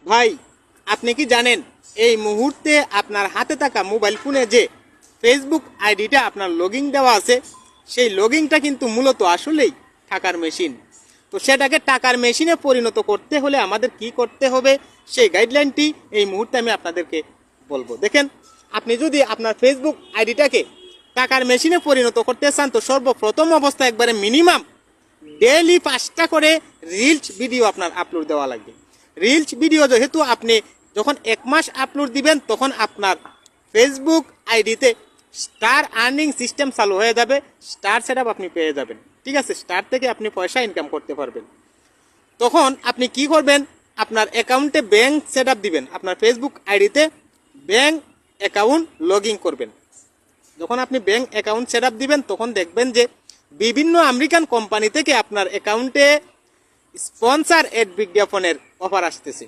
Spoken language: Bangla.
ভাই, আপনি কি জানেন এই মুহূর্তে আপনার হাতে থাকা মোবাইল ফোনে যে ফেসবুক আইডিটা আপনার লগইন দেওয়া আছে, সেই লগইনটা কিন্তু মূলত আসলেই টাকার মেশিন। তো সেটাকে টাকার মেশিনে পরিণত করতে হলে আমাদের কি করতে হবে, সেই গাইডলাইনটি এই মুহূর্তে আমি আপনাদেরকে বলবো। দেখেন, আপনি যদি আপনার ফেসবুক আইডিটাকে টাকার মেশিনে পরিণত করতে চান, তো সর্বপ্রথম অবস্থা একবারে মিনিমাম ডেইলি 5টা করে রিলস ভিডিও আপনার আপলোড দেওয়া লাগবে। রিলস ভিডিও যেহেতু আপনি যখন 1 মাস আপলোড দিবেন, তখন আপনার ফেসবুক আইডিতে স্টার আর্নিং সিস্টেম চালু হয়ে যাবে, স্টার সেটআপ আপনি পেয়ে যাবেন। ঠিক আছে, স্টার থেকে আপনি পয়সা ইনকাম করতে পারবেন। তখন আপনি কি করবেন, আপনার অ্যাকাউন্টে ব্যাংক সেটআপ দিবেন, আপনার ফেসবুক আইডিতে ব্যাংক অ্যাকাউন্ট লগ ইন করবেন। যখন আপনি ব্যাংক অ্যাকাউন্ট সেটআপ দিবেন, তখন দেখবেন যে বিভিন্ন আমেরিকান কোম্পানি থেকে আপনার অ্যাকাউন্টে স্পন্সর এড বিজ্ঞাপনের অফার আসতেছে।